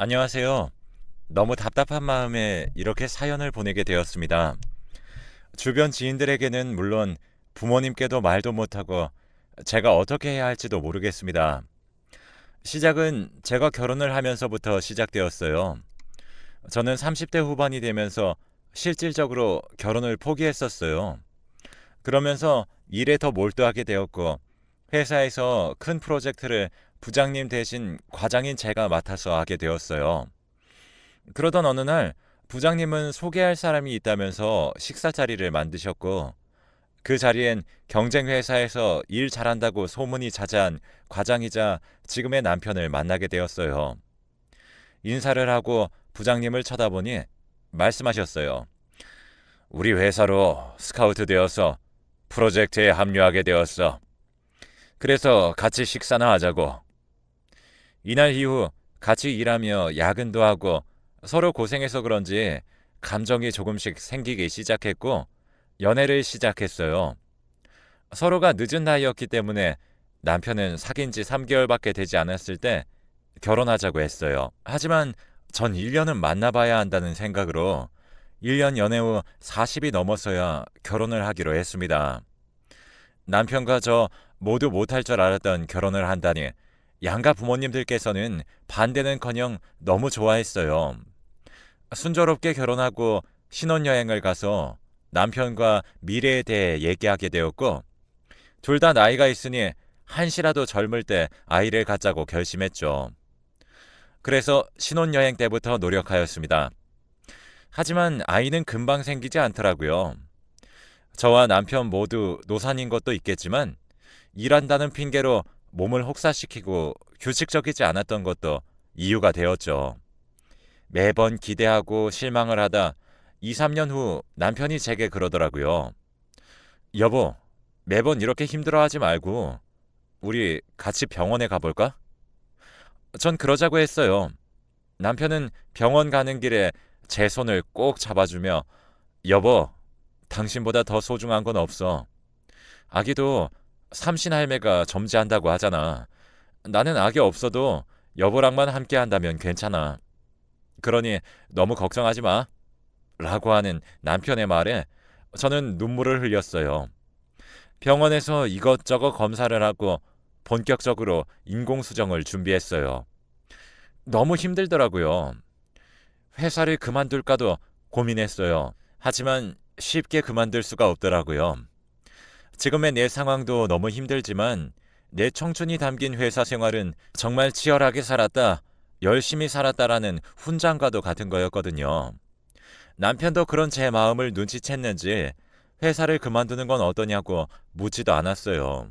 안녕하세요. 너무 답답한 마음에 이렇게 사연을 보내게 되었습니다. 주변 지인들에게는 물론 부모님께도 말도 못하고 제가 어떻게 해야 할지도 모르겠습니다. 시작은 제가 결혼을 하면서부터 시작되었어요. 저는 30대 후반이 되면서 실질적으로 결혼을 포기했었어요. 그러면서 일에 더 몰두하게 되었고 회사에서 큰 프로젝트를 부장님 대신 과장인 제가 맡아서 하게 되었어요. 그러던 어느 날 부장님은 소개할 사람이 있다면서 식사 자리를 만드셨고 그 자리엔 경쟁 회사에서 일 잘한다고 소문이 자자한 과장이자 지금의 남편을 만나게 되었어요. 인사를 하고 부장님을 쳐다보니 말씀하셨어요. 우리 회사로 스카우트 되어서 프로젝트에 합류하게 되었어. 그래서 같이 식사나 하자고. 이날 이후 같이 일하며 야근도 하고 서로 고생해서 그런지 감정이 조금씩 생기기 시작했고 연애를 시작했어요. 서로가 늦은 나이였기 때문에 남편은 사귄 지 3개월밖에 되지 않았을 때 결혼하자고 했어요. 하지만 전 1년은 만나봐야 한다는 생각으로 1년 연애 후 40이 넘어서야 결혼을 하기로 했습니다. 남편과 저 모두 못할 줄 알았던 결혼을 한다니 양가 부모님들께서는 반대는커녕 너무 좋아했어요. 순조롭게 결혼하고 신혼여행을 가서 남편과 미래에 대해 얘기하게 되었고 둘 다 나이가 있으니 한시라도 젊을 때 아이를 갖자고 결심했죠. 그래서 신혼여행 때부터 노력하였습니다. 하지만 아이는 금방 생기지 않더라고요. 저와 남편 모두 노산인 것도 있겠지만 일한다는 핑계로 몸을 혹사시키고 규칙적이지 않았던 것도 이유가 되었죠. 매번 기대하고 실망을 하다 2, 3년 후 남편이 제게 그러더라고요. 여보, 매번 이렇게 힘들어하지 말고 우리 같이 병원에 가볼까? 전 그러자고 했어요. 남편은 병원 가는 길에 제 손을 꼭 잡아주며 여보, 당신보다 더 소중한 건 없어. 아기도 삼신할매가 점지한다고 하잖아. 나는 아기 없어도 여보랑만 함께 한다면 괜찮아. 그러니 너무 걱정하지 마. 라고 하는 남편의 말에 저는 눈물을 흘렸어요. 병원에서 이것저것 검사를 하고 본격적으로 인공수정을 준비했어요. 너무 힘들더라고요. 회사를 그만둘까도 고민했어요. 하지만 쉽게 그만둘 수가 없더라고요. 지금의 내 상황도 너무 힘들지만 내 청춘이 담긴 회사 생활은 정말 치열하게 살았다, 열심히 살았다라는 훈장과도 같은 거였거든요. 남편도 그런 제 마음을 눈치챘는지 회사를 그만두는 건 어떠냐고 묻지도 않았어요.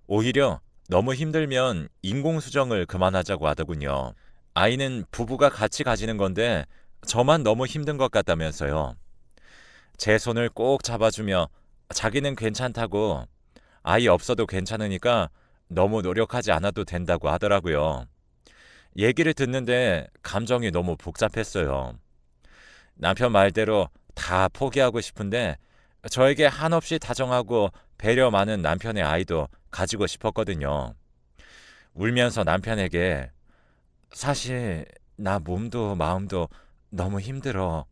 오히려 너무 힘들면 인공수정을 그만하자고 하더군요. 아이는 부부가 같이 가지는 건데 저만 너무 힘든 것 같다면서요. 제 손을 꼭 잡아주며 자기는 괜찮다고 아이 없어도 괜찮으니까 너무 노력하지 않아도 된다고 하더라고요. 얘기를 듣는데 감정이 너무 복잡했어요. 남편 말대로 다 포기하고 싶은데 저에게 한없이 다정하고 배려 많은 남편의 아이도 가지고 싶었거든요. 울면서 남편에게 사실 나 몸도 마음도 너무 힘들어.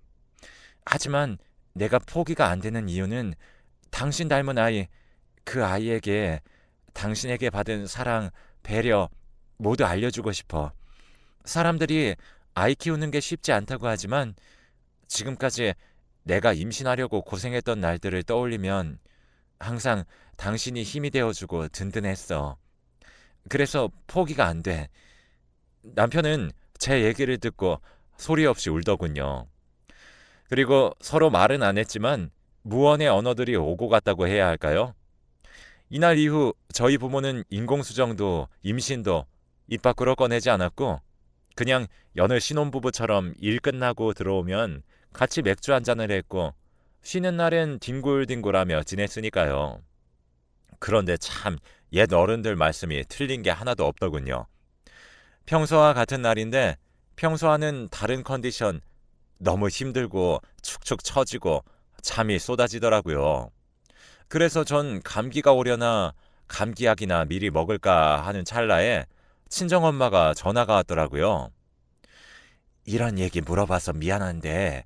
하지만 내가 포기가 안 되는 이유는 당신 닮은 아이, 그 아이에게 당신에게 받은 사랑, 배려 모두 알려주고 싶어. 사람들이 아이 키우는 게 쉽지 않다고 하지만 지금까지 내가 임신하려고 고생했던 날들을 떠올리면 항상 당신이 힘이 되어주고 든든했어. 그래서 포기가 안 돼. 남편은 제 얘기를 듣고 소리 없이 울더군요. 그리고 서로 말은 안 했지만 무언의 언어들이 오고 갔다고 해야 할까요? 이날 이후 저희 부모는 인공수정도 임신도 입 밖으로 꺼내지 않았고 그냥 여느 신혼부부처럼 일 끝나고 들어오면 같이 맥주 한잔을 했고 쉬는 날엔 뒹굴뒹굴하며 지냈으니까요. 그런데 참 옛 어른들 말씀이 틀린 게 하나도 없더군요. 평소와 같은 날인데 평소와는 다른 컨디션, 너무 힘들고 축축 처지고 잠이 쏟아지더라고요. 그래서 전 감기가 오려나 감기약이나 미리 먹을까 하는 찰나에 친정엄마가 전화가 왔더라고요. 이런 얘기 물어봐서 미안한데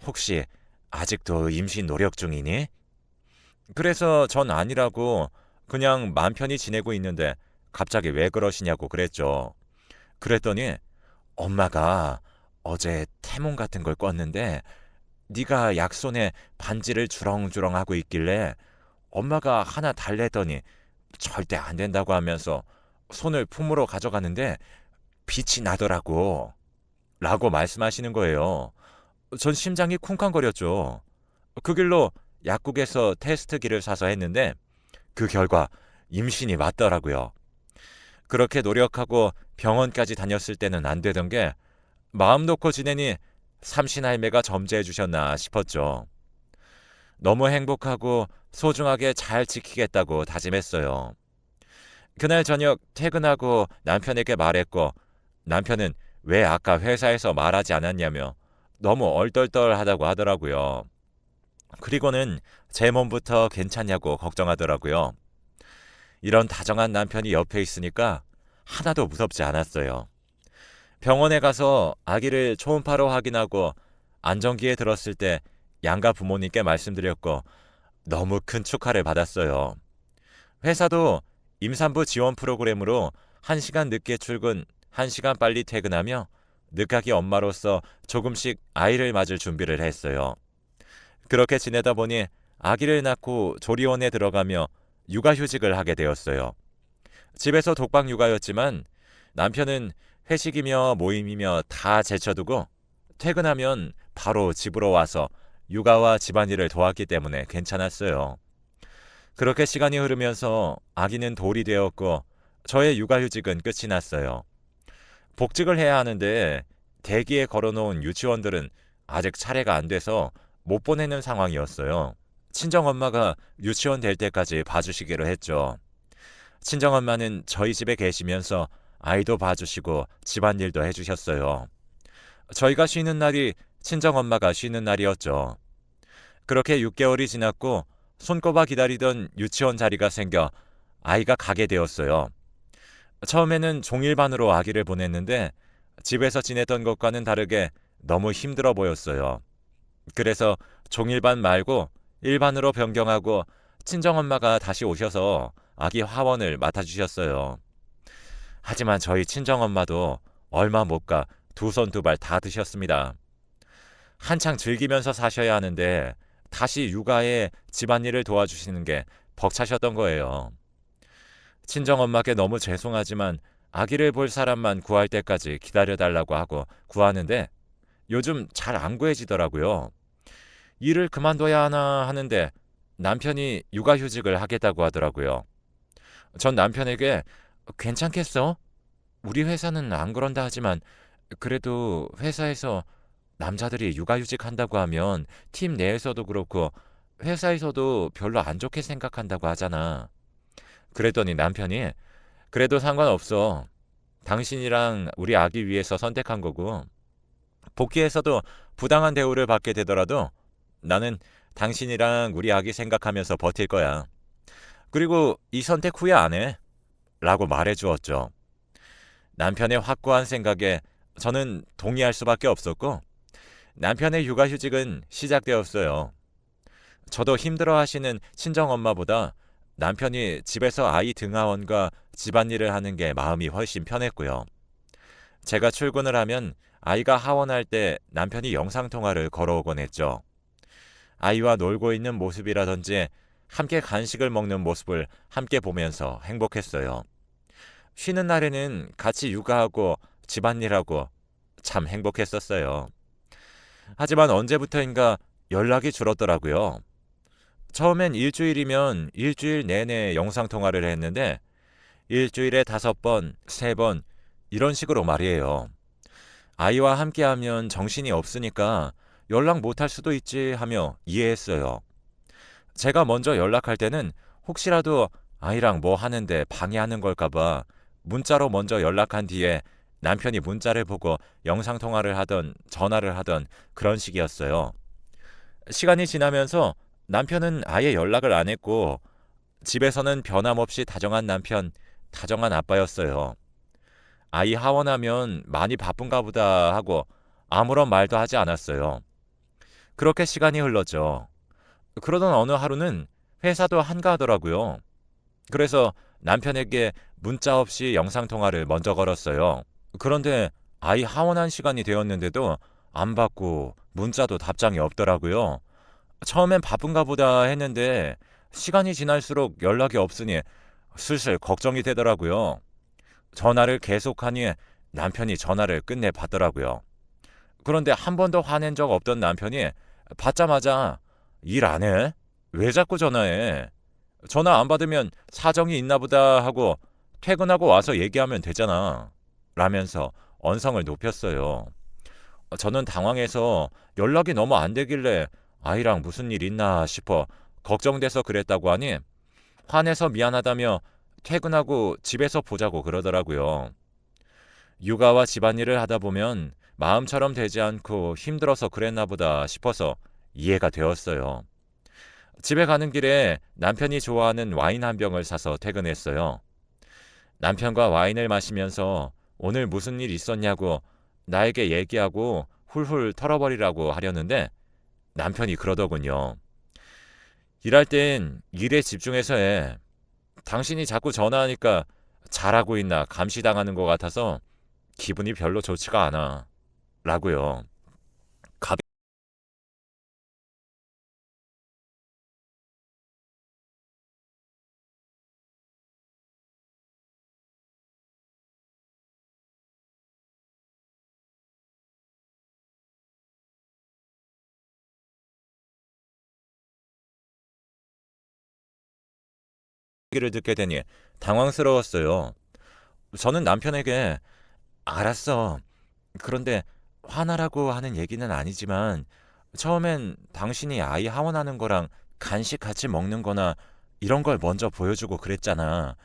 혹시 아직도 임신 노력 중이니? 그래서 전 아니라고 그냥 맘 편히 지내고 있는데 갑자기 왜 그러시냐고 그랬죠. 그랬더니 엄마가 어제 태몽 같은 걸 꿨는데 네가 약손에 반지를 주렁주렁 하고 있길래 엄마가 하나 달래더니 절대 안 된다고 하면서 손을 품으로 가져가는데 빛이 나더라고. 라고 말씀하시는 거예요. 전 심장이 쿵쾅거렸죠. 그 길로 약국에서 테스트기를 사서 했는데 그 결과 임신이 맞더라고요. 그렇게 노력하고 병원까지 다녔을 때는 안 되던 게 마음 놓고 지내니 삼신 할매가 점지해 주셨나 싶었죠. 너무 행복하고 소중하게 잘 지키겠다고 다짐했어요. 그날 저녁 퇴근하고 남편에게 말했고 남편은 왜 아까 회사에서 말하지 않았냐며 너무 얼떨떨하다고 하더라고요. 그리고는 제 몸부터 괜찮냐고 걱정하더라고요. 이런 다정한 남편이 옆에 있으니까 하나도 무섭지 않았어요. 병원에 가서 아기를 초음파로 확인하고 안정기에 들었을 때 양가 부모님께 말씀드렸고 너무 큰 축하를 받았어요. 회사도 임산부 지원 프로그램으로 1시간 늦게 출근, 1시간 빨리 퇴근하며 늦가기 엄마로서 조금씩 아이를 맞을 준비를 했어요. 그렇게 지내다 보니 아기를 낳고 조리원에 들어가며 육아휴직을 하게 되었어요. 집에서 독박 육아였지만 남편은 회식이며 모임이며 다 제쳐두고 퇴근하면 바로 집으로 와서 육아와 집안일을 도왔기 때문에 괜찮았어요. 그렇게 시간이 흐르면서 아기는 돌이 되었고 저의 육아휴직은 끝이 났어요. 복직을 해야 하는데 대기에 걸어놓은 유치원들은 아직 차례가 안 돼서 못 보내는 상황이었어요. 친정엄마가 유치원 될 때까지 봐주시기로 했죠. 친정엄마는 저희 집에 계시면서 아이도 봐주시고 집안일도 해주셨어요. 저희가 쉬는 날이 친정엄마가 쉬는 날이었죠. 그렇게 6개월이 지났고 손꼽아 기다리던 유치원 자리가 생겨 아이가 가게 되었어요. 처음에는 종일반으로 아기를 보냈는데 집에서 지냈던 것과는 다르게 너무 힘들어 보였어요. 그래서 종일반 말고 일반으로 변경하고 친정엄마가 다시 오셔서 아기 화원을 맡아주셨어요. 하지만 저희 친정엄마도 얼마 못 가 두 손 두 발 다 드셨습니다. 한창 즐기면서 사셔야 하는데 다시 육아에 집안일을 도와주시는 게 벅차셨던 거예요. 친정엄마께 너무 죄송하지만 아기를 볼 사람만 구할 때까지 기다려달라고 하고 구하는데 요즘 잘 안 구해지더라고요. 일을 그만둬야 하나 하는데 남편이 육아휴직을 하겠다고 하더라고요. 전 남편에게 괜찮겠어? 우리 회사는 안 그런다 하지만 그래도 회사에서 남자들이 육아휴직 한다고 하면 팀 내에서도 그렇고 회사에서도 별로 안 좋게 생각한다고 하잖아. 그랬더니 남편이 그래도 상관없어. 당신이랑 우리 아기 위해서 선택한 거고 복귀해서도 부당한 대우를 받게 되더라도 나는 당신이랑 우리 아기 생각하면서 버틸 거야. 그리고 이 선택 후회 안 해. 라고 말해 주었죠. 남편의 확고한 생각에 저는 동의할 수밖에 없었고 남편의 육아휴직은 시작되었어요. 저도 힘들어하시는 친정엄마보다 남편이 집에서 아이 등하원과 집안일을 하는 게 마음이 훨씬 편했고요. 제가 출근을 하면 아이가 하원할 때 남편이 영상통화를 걸어오곤 했죠. 아이와 놀고 있는 모습이라든지 함께 간식을 먹는 모습을 함께 보면서 행복했어요. 쉬는 날에는 같이 육아하고 집안일하고 참 행복했었어요. 하지만 언제부터인가 연락이 줄었더라고요. 처음엔 일주일이면 일주일 내내 영상통화를 했는데 일주일에 5번, 3번 이런 식으로 말이에요. 아이와 함께하면 정신이 없으니까 연락 못할 수도 있지 하며 이해했어요. 제가 먼저 연락할 때는 혹시라도 아이랑 뭐 하는데 방해하는 걸까봐 문자로 먼저 연락한 뒤에 남편이 문자를 보고 영상통화를 하던 전화를 하던 그런 식이었어요. 시간이 지나면서 남편은 아예 연락을 안 했고 집에서는 변함없이 다정한 남편, 다정한 아빠였어요. 아이 하원하면 많이 바쁜가 보다 하고 아무런 말도 하지 않았어요. 그렇게 시간이 흘렀죠. 그러던 어느 하루는 회사도 한가하더라고요. 그래서 남편에게 문자 없이 영상통화를 먼저 걸었어요. 그런데 아이 하원한 시간이 되었는데도 안 받고 문자도 답장이 없더라고요. 처음엔 바쁜가 보다 했는데 시간이 지날수록 연락이 없으니 슬슬 걱정이 되더라고요. 전화를 계속하니 남편이 전화를 끝내 받더라고요. 그런데 한 번도 화낸 적 없던 남편이 받자마자 일 안 해? 왜 자꾸 전화해? 전화 안 받으면 사정이 있나 보다 하고 퇴근하고 와서 얘기하면 되잖아. 라면서 언성을 높였어요. 저는 당황해서 연락이 너무 안 되길래 아이랑 무슨 일 있나 싶어 걱정돼서 그랬다고 하니 화내서 미안하다며 퇴근하고 집에서 보자고 그러더라고요. 육아와 집안일을 하다 보면 마음처럼 되지 않고 힘들어서 그랬나 보다 싶어서 이해가 되었어요. 집에 가는 길에 남편이 좋아하는 와인 한 병을 사서 퇴근했어요. 남편과 와인을 마시면서 오늘 무슨 일 있었냐고 나에게 얘기하고 훌훌 털어버리라고 하려는데 남편이 그러더군요. 일할 땐 일에 집중해서 해. 당신이 자꾸 전화하니까 잘하고 있나 감시당하는 것 같아서 기분이 별로 좋지가 않아. 라고요. 가비를 듣게 되니 당황스러웠어요. 저는 남편에게 알았어. 그런데 화나라고 하는 얘기는 아니지만 처음엔 당신이 아이 하원하는 거랑 간식 같이 먹는 거나 이런 걸 먼저 보여주고 그랬잖아.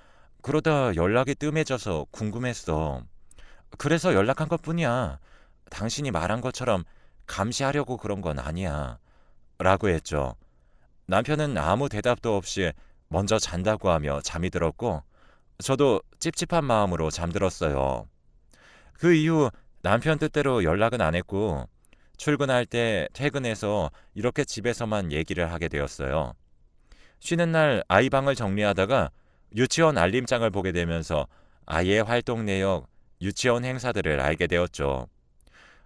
그러다 연락이 뜸해져서 궁금했어. 그래서 연락한 것뿐이야. 당신이 말한 것처럼 감시하려고 그런 건 아니야. 라고 했죠. 남편은 아무 대답도 없이 먼저 잔다고 하며 잠이 들었고 저도 찝찝한 마음으로 잠들었어요. 그 이후 남편 뜻대로 연락은 안 했고 출근할 때 퇴근해서 이렇게 집에서만 얘기를 하게 되었어요. 쉬는 날 아이 방을 정리하다가 유치원 알림장을 보게 되면서 아이의 활동 내역, 유치원 행사들을 알게 되었죠.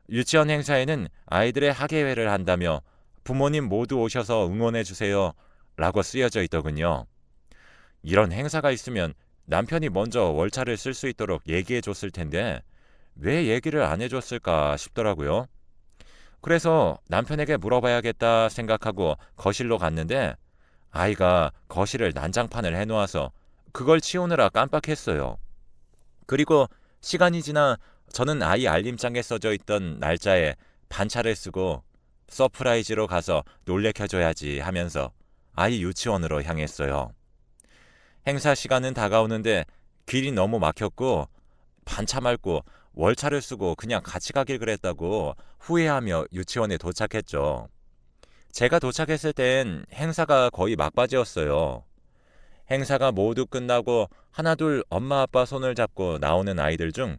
유치원 행사에는 아이들의 학예회를 한다며 부모님 모두 오셔서 응원해 주세요 라고 쓰여져 있더군요. 이런 행사가 있으면 남편이 먼저 월차를 쓸 수 있도록 얘기해 줬을 텐데 왜 얘기를 안 해줬을까 싶더라고요. 그래서 남편에게 물어봐야겠다 생각하고 거실로 갔는데 아이가 거실을 난장판을 해놓아서 그걸 치우느라 깜빡했어요. 그리고 시간이 지나 저는 아이 알림장에 써져 있던 날짜에 반차를 쓰고 서프라이즈로 가서 놀래켜줘야지 하면서 아이 유치원으로 향했어요. 행사 시간은 다가오는데 길이 너무 막혔고 반차 말고 월차를 쓰고 그냥 같이 가길 그랬다고 후회하며 유치원에 도착했죠. 제가 도착했을 땐 행사가 거의 막바지였어요. 행사가 모두 끝나고 하나둘 엄마 아빠 손을 잡고 나오는 아이들 중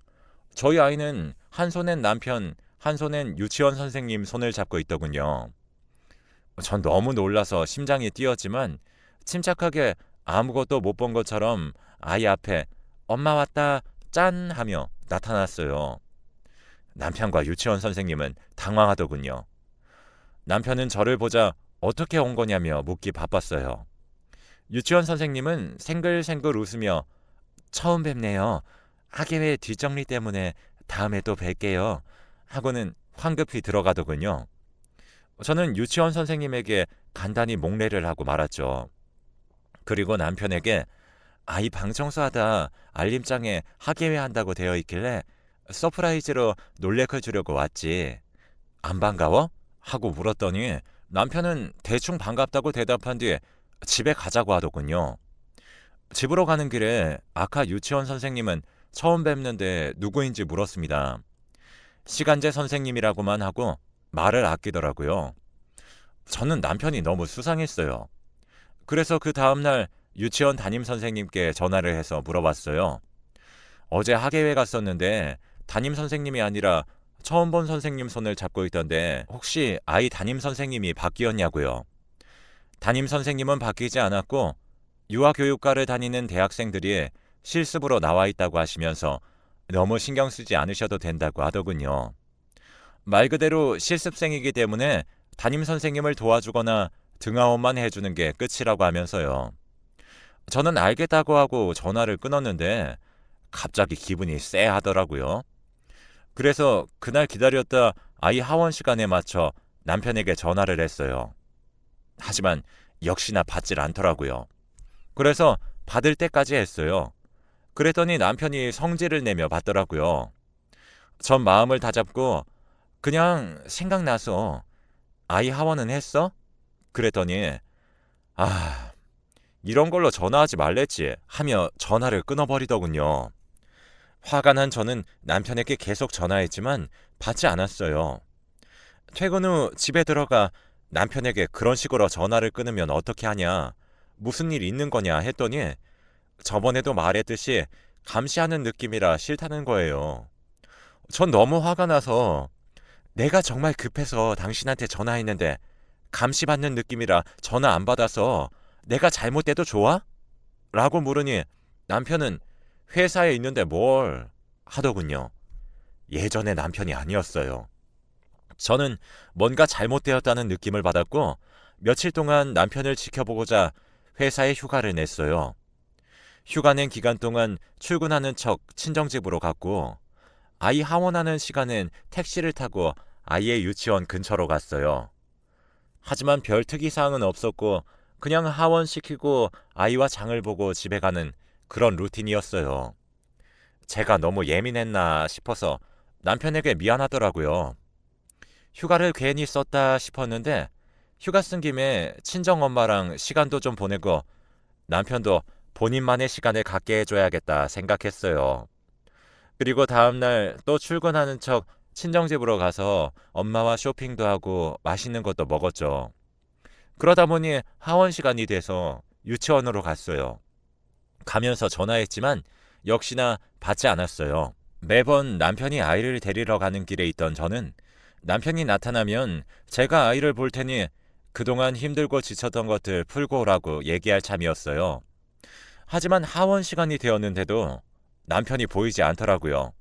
저희 아이는 한 손엔 남편, 한 손엔 유치원 선생님 손을 잡고 있더군요. 전 너무 놀라서 심장이 뛰었지만 침착하게 아무것도 못 본 것처럼 아이 앞에 엄마 왔다 짠 하며 나타났어요. 남편과 유치원 선생님은 당황하더군요. 남편은 저를 보자 어떻게 온 거냐며 묻기 바빴어요. 유치원 선생님은 생글생글 웃으며 처음 뵙네요. 학예회 뒷정리 때문에 다음에 또 뵐게요. 하고는 황급히 들어가더군요. 저는 유치원 선생님에게 간단히 목례를 하고 말았죠. 그리고 남편에게 아이 방 청소하다 알림장에 학예회 한다고 되어 있길래 서프라이즈로 놀래켜 주려고 왔지. 안 반가워? 하고 물었더니 남편은 대충 반갑다고 대답한 뒤에 집에 가자고 하더군요. 집으로 가는 길에 아까 유치원 선생님은 처음 뵙는데 누구인지 물었습니다. 시간제 선생님이라고만 하고 말을 아끼더라고요. 저는 남편이 너무 수상했어요. 그래서 그 다음날 유치원 담임 선생님께 전화를 해서 물어봤어요. 어제 학예회 갔었는데 담임 선생님이 아니라 처음 본 선생님 손을 잡고 있던데 혹시 아이 담임 선생님이 바뀌었냐고요. 담임 선생님은 바뀌지 않았고 유아교육과를 다니는 대학생들이 실습으로 나와 있다고 하시면서 너무 신경 쓰지 않으셔도 된다고 하더군요. 말 그대로 실습생이기 때문에 담임 선생님을 도와주거나 등하원만 해주는 게 끝이라고 하면서요. 저는 알겠다고 하고 전화를 끊었는데 갑자기 기분이 쎄하더라고요. 그래서 그날 기다렸다 아이 하원 시간에 맞춰 남편에게 전화를 했어요. 하지만 역시나 받질 않더라고요. 그래서 받을 때까지 했어요. 그랬더니 남편이 성질을 내며 받더라고요. 전 마음을 다잡고 그냥 생각나서 아이 하원은 했어? 그랬더니 아, 이런 걸로 전화하지 말랬지 하며 전화를 끊어버리더군요. 화가 난 저는 남편에게 계속 전화했지만 받지 않았어요. 퇴근 후 집에 들어가 남편에게 그런 식으로 전화를 끊으면 어떻게 하냐, 무슨 일 있는 거냐 했더니 저번에도 말했듯이 감시하는 느낌이라 싫다는 거예요. 전 너무 화가 나서 내가 정말 급해서 당신한테 전화했는데 감시받는 느낌이라 전화 안 받아서 내가 잘못돼도 좋아? 라고 물으니 남편은 회사에 있는데 뭘 하더군요. 예전의 남편이 아니었어요. 저는 뭔가 잘못되었다는 느낌을 받았고 며칠 동안 남편을 지켜보고자 회사에 휴가를 냈어요. 휴가 낸 기간 동안 출근하는 척 친정집으로 갔고 아이 하원하는 시간엔 택시를 타고 아이의 유치원 근처로 갔어요. 하지만 별 특이사항은 없었고 그냥 하원시키고 아이와 장을 보고 집에 가는 그런 루틴이었어요. 제가 너무 예민했나 싶어서 남편에게 미안하더라고요. 휴가를 괜히 썼다 싶었는데 휴가 쓴 김에 친정엄마랑 시간도 좀 보내고 남편도 본인만의 시간을 갖게 해줘야겠다 생각했어요. 그리고 다음날 또 출근하는 척 친정집으로 가서 엄마와 쇼핑도 하고 맛있는 것도 먹었죠. 그러다 보니 하원 시간이 돼서 유치원으로 갔어요. 가면서 전화했지만 역시나 받지 않았어요. 매번 남편이 아이를 데리러 가는 길에 있던 저는 남편이 나타나면 제가 아이를 볼 테니 그동안 힘들고 지쳤던 것들 풀고 오라고 얘기할 참이었어요. 하지만 하원 시간이 되었는데도 남편이 보이지 않더라고요.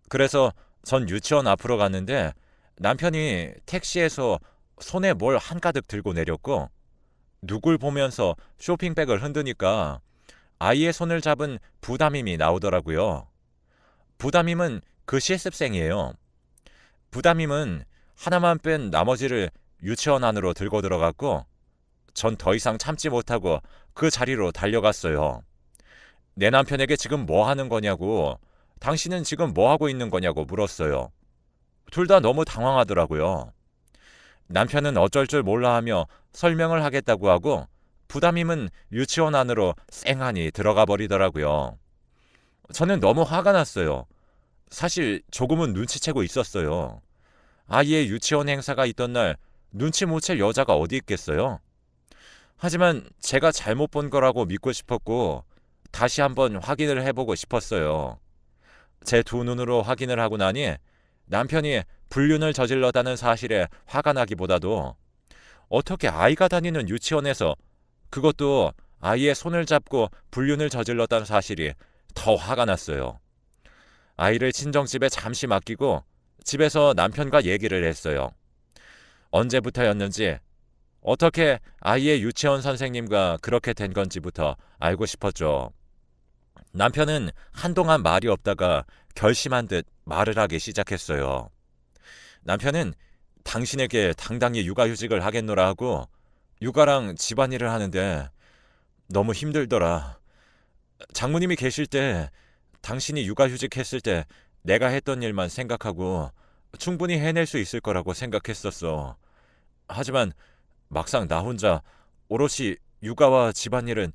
그래서 전 유치원 앞으로 갔는데 남편이 택시에서 손에 뭘 한가득 들고 내렸고 누굴 보면서 쇼핑백을 흔드니까 아이의 손을 잡은 부담임이 나오더라고요. 부담임은 그 실습생이에요. 부담임은 하나만 뺀 나머지를 유치원 안으로 들고 들어갔고 전 더 이상 참지 못하고 그 자리로 달려갔어요. 내 남편에게 지금 뭐 하는 거냐고, 당신은 지금 뭐 하고 있는 거냐고 물었어요. 둘 다 너무 당황하더라고요. 남편은 어쩔 줄 몰라 하며 설명을 하겠다고 하고 부담임은 유치원 안으로 쌩하니 들어가 버리더라고요. 저는 너무 화가 났어요. 사실 조금은 눈치채고 있었어요. 아이의 유치원 행사가 있던 날 눈치 못 챌 여자가 어디 있겠어요? 하지만 제가 잘못 본 거라고 믿고 싶었고 다시 한번 확인을 해보고 싶었어요. 제 두 눈으로 확인을 하고 나니 남편이 불륜을 저질렀다는 사실에 화가 나기보다도 어떻게 아이가 다니는 유치원에서 그것도 아이의 손을 잡고 불륜을 저질렀다는 사실이 더 화가 났어요. 아이를 친정집에 잠시 맡기고 집에서 남편과 얘기를 했어요. 언제부터였는지, 어떻게 아이의 유치원 선생님과 그렇게 된 건지부터 알고 싶었죠. 남편은 한동안 말이 없다가 결심한 듯 말을 하기 시작했어요. 남편은 당신에게 당당히 육아휴직을 하겠노라 하고 육아랑 집안일을 하는데 너무 힘들더라. 장모님이 계실 때 당신이 육아휴직 했을 때 내가 했던 일만 생각하고 충분히 해낼 수 있을 거라고 생각했었어. 하지만 막상 나 혼자 오롯이 육아와 집안일은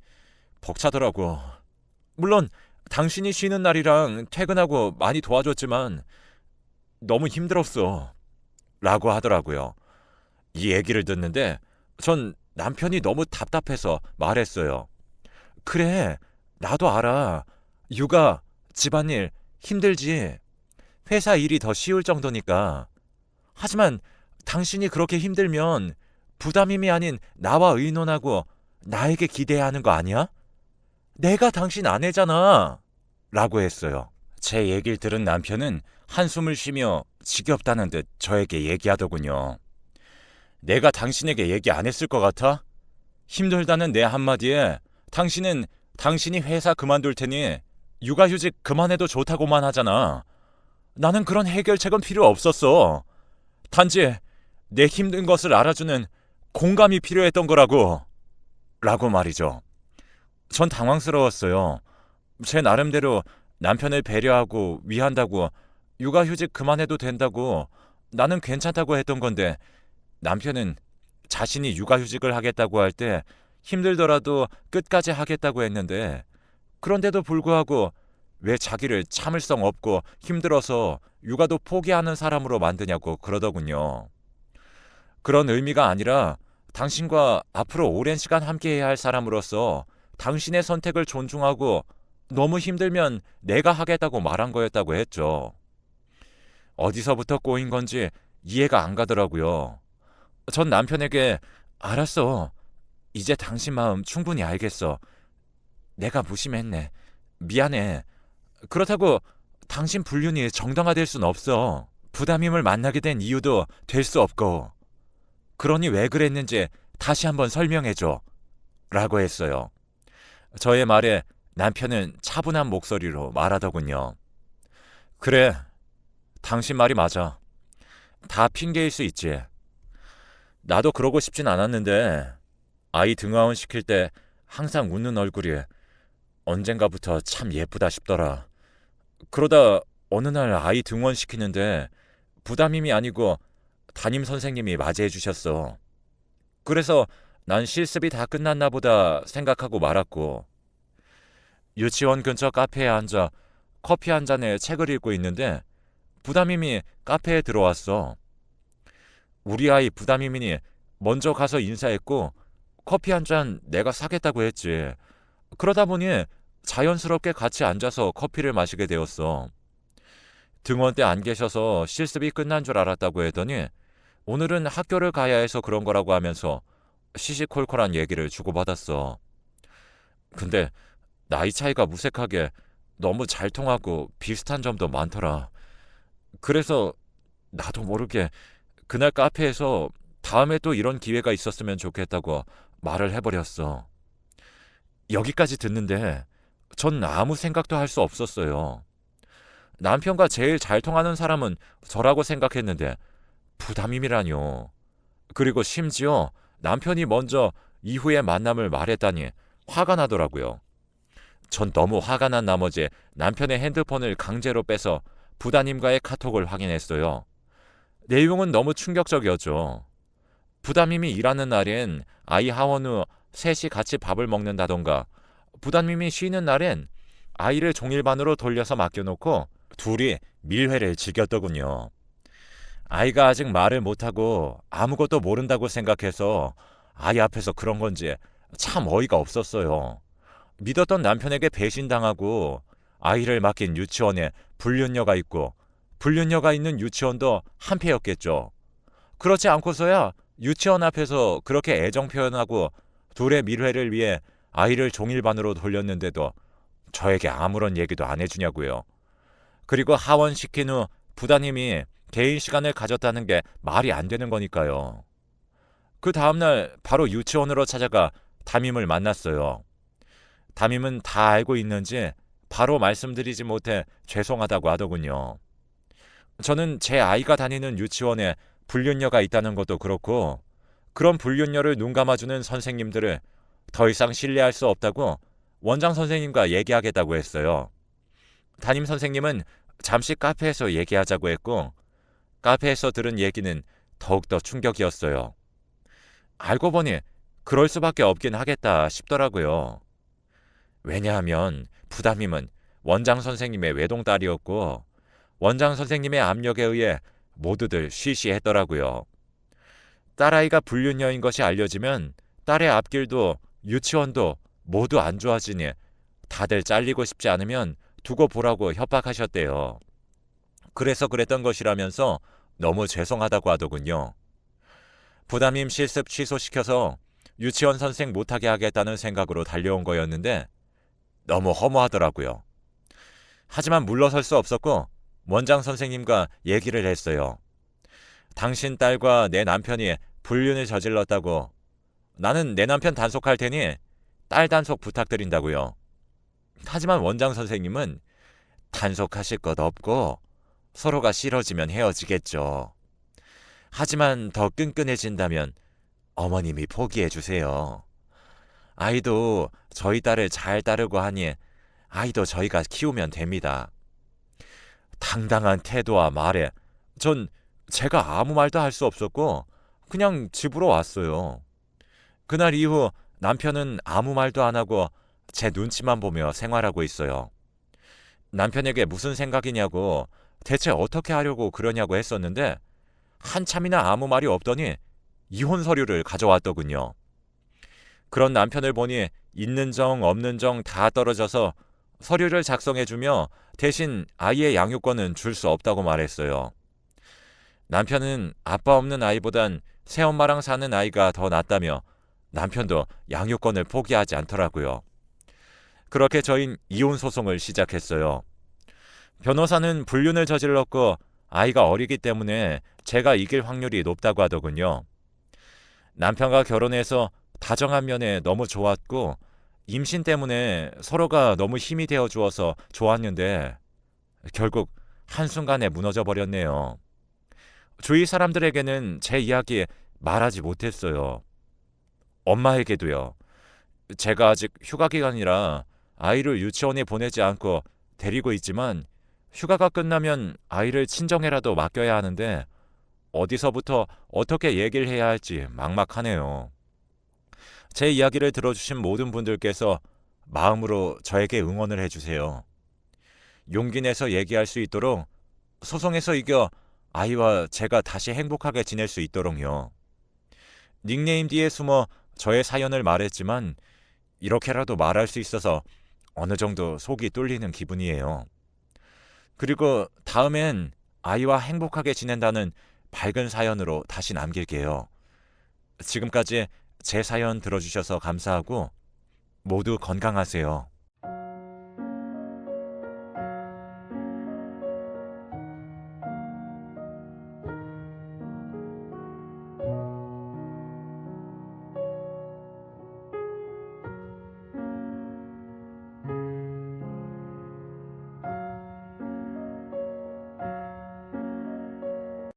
벅차더라고. 물론 당신이 쉬는 날이랑 퇴근하고 많이 도와줬지만 너무 힘들었어. 라고 하더라고요. 이 얘기를 듣는데 전 남편이 너무 답답해서 말했어요. 그래, 나도 알아. 육아, 집안일 힘들지. 회사 일이 더 쉬울 정도니까. 하지만 당신이 그렇게 힘들면 부담임이 아닌 나와 의논하고 나에게 기대해야 하는 거 아니야? 내가 당신 아내잖아. 라고 했어요. 제 얘기를 들은 남편은 한숨을 쉬며 지겹다는 듯 저에게 얘기하더군요. 내가 당신에게 얘기 안 했을 것 같아? 힘들다는 내 한마디에 당신은 당신이 회사 그만둘 테니 육아휴직 그만해도 좋다고만 하잖아. 나는 그런 해결책은 필요 없었어. 단지 내 힘든 것을 알아주는 공감이 필요했던 거라고. 라고 말이죠. 전 당황스러웠어요. 제 나름대로 남편을 배려하고 위한다고 육아휴직 그만해도 된다고 나는 괜찮다고 했던 건데 남편은 자신이 육아휴직을 하겠다고 할 때 힘들더라도 끝까지 하겠다고 했는데 그런데도 불구하고 왜 자기를 참을성 없고 힘들어서 육아도 포기하는 사람으로 만드냐고 그러더군요. 그런 의미가 아니라 당신과 앞으로 오랜 시간 함께해야 할 사람으로서 당신의 선택을 존중하고 너무 힘들면 내가 하겠다고 말한 거였다고 했죠. 어디서부터 꼬인 건지 이해가 안 가더라고요. 전 남편에게 알았어. 이제 당신 마음 충분히 알겠어. 내가 무심했네. 미안해. 그렇다고 당신 불륜이 정당화될 순 없어. 부담임을 만나게 된 이유도 될 수 없고. 그러니 왜 그랬는지 다시 한번 설명해줘. 라고 했어요. 저의 말에 남편은 차분한 목소리로 말하더군요. 그래, 당신 말이 맞아. 다 핑계일 수 있지. 나도 그러고 싶진 않았는데 아이 등하원 시킬 때 항상 웃는 얼굴이 언젠가부터 참 예쁘다 싶더라. 그러다 어느 날 아이 등원 시키는데 부담임이 아니고 담임 선생님이 맞이해 주셨어. 그래서 난 실습이 다 끝났나 보다 생각하고 말았고 유치원 근처 카페에 앉아 커피 한 잔에 책을 읽고 있는데 부담임이 카페에 들어왔어. 우리 아이 부담임이니 먼저 가서 인사했고 커피 한 잔 내가 사겠다고 했지. 그러다 보니 자연스럽게 같이 앉아서 커피를 마시게 되었어. 등원 때 안 계셔서 실습이 끝난 줄 알았다고 했더니 오늘은 학교를 가야 해서 그런 거라고 하면서 시시콜콜한 얘기를 주고받았어. 근데 나이 차이가 무색하게 너무 잘 통하고 비슷한 점도 많더라. 그래서 나도 모르게 그날 카페에서 다음에 또 이런 기회가 있었으면 좋겠다고 말을 해버렸어. 여기까지 듣는데 전 아무 생각도 할 수 없었어요. 남편과 제일 잘 통하는 사람은 저라고 생각했는데 부담임이라뇨. 그리고 심지어 남편이 먼저 이후의 만남을 말했다니 화가 나더라고요. 전 너무 화가 난 나머지 남편의 핸드폰을 강제로 빼서 부담임과의 카톡을 확인했어요. 내용은 너무 충격적이었죠. 부담임이 일하는 날엔 아이 하원 후 셋이 같이 밥을 먹는다던가 부담임이 쉬는 날엔 아이를 종일반으로 돌려서 맡겨놓고 둘이 밀회를 즐겼더군요. 아이가 아직 말을 못하고 아무것도 모른다고 생각해서 아이 앞에서 그런 건지 참 어이가 없었어요. 믿었던 남편에게 배신당하고 아이를 맡긴 유치원에 불륜녀가 있고 불륜녀가 있는 유치원도 한패였겠죠. 그렇지 않고서야 유치원 앞에서 그렇게 애정 표현하고 둘의 밀회를 위해 아이를 종일반으로 돌렸는데도 저에게 아무런 얘기도 안 해주냐고요. 그리고 하원시킨 후 부담임이 개인 시간을 가졌다는 게 말이 안 되는 거니까요. 그 다음날 바로 유치원으로 찾아가 담임을 만났어요. 담임은 다 알고 있는지 바로 말씀드리지 못해 죄송하다고 하더군요. 저는 제 아이가 다니는 유치원에 불륜녀가 있다는 것도 그렇고 그런 불륜녀를 눈 감아주는 선생님들을 더 이상 신뢰할 수 없다고 원장 선생님과 얘기하겠다고 했어요. 담임 선생님은 잠시 카페에서 얘기하자고 했고 카페에서 들은 얘기는 더욱더 충격이었어요. 알고 보니 그럴 수밖에 없긴 하겠다 싶더라고요. 왜냐하면 부담임은 원장 선생님의 외동딸이었고 원장 선생님의 압력에 의해 모두들 쉬쉬했더라고요. 딸아이가 불륜녀인 것이 알려지면 딸의 앞길도 유치원도 모두 안 좋아지니 다들 잘리고 싶지 않으면 두고 보라고 협박하셨대요. 그래서 그랬던 것이라면서 너무 죄송하다고 하더군요. 부담임 실습 취소시켜서 유치원 선생 못하게 하겠다는 생각으로 달려온 거였는데 너무 허무하더라고요. 하지만 물러설 수 없었고 원장 선생님과 얘기를 했어요. 당신 딸과 내 남편이 불륜을 저질렀다고. 나는 내 남편 단속할 테니 딸 단속 부탁드린다고요. 하지만 원장 선생님은 단속하실 것 없고 서로가 싫어지면 헤어지겠죠. 하지만 더 끈끈해진다면 어머님이 포기해 주세요. 아이도 저희 딸을 잘 따르고 하니 아이도 저희가 키우면 됩니다. 당당한 태도와 말에 전 제가 아무 말도 할 수 없었고 그냥 집으로 왔어요. 그날 이후 남편은 아무 말도 안 하고 제 눈치만 보며 생활하고 있어요. 남편에게 무슨 생각이냐고 대체 어떻게 하려고 그러냐고 했었는데 한참이나 아무 말이 없더니 이혼 서류를 가져왔더군요. 그런 남편을 보니 있는 정 없는 정 다 떨어져서 서류를 작성해주며 대신 아이의 양육권은 줄 수 없다고 말했어요. 남편은 아빠 없는 아이보단 새엄마랑 사는 아이가 더 낫다며 남편도 양육권을 포기하지 않더라고요. 그렇게 저흰 이혼 소송을 시작했어요. 변호사는 불륜을 저질렀고 아이가 어리기 때문에 제가 이길 확률이 높다고 하더군요. 남편과 결혼해서 다정한 면에 너무 좋았고 임신 때문에 서로가 너무 힘이 되어 주어서 좋았는데 결국 한순간에 무너져 버렸네요. 주위 사람들에게는 제 이야기 말하지 못했어요. 엄마에게도요. 제가 아직 휴가 기간이라 아이를 유치원에 보내지 않고 데리고 있지만 휴가가 끝나면 아이를 친정에라도 맡겨야 하는데 어디서부터 어떻게 얘기를 해야 할지 막막하네요. 제 이야기를 들어주신 모든 분들께서 마음으로 저에게 응원을 해주세요. 용기 내서 얘기할 수 있도록 소송에서 이겨 아이와 제가 다시 행복하게 지낼 수 있도록요. 닉네임 뒤에 숨어 저의 사연을 말했지만 이렇게라도 말할 수 있어서 어느 정도 속이 뚫리는 기분이에요. 그리고 다음엔 아이와 행복하게 지낸다는 밝은 사연으로 다시 남길게요. 지금까지 제 사연 들어주셔서 감사하고 모두 건강하세요.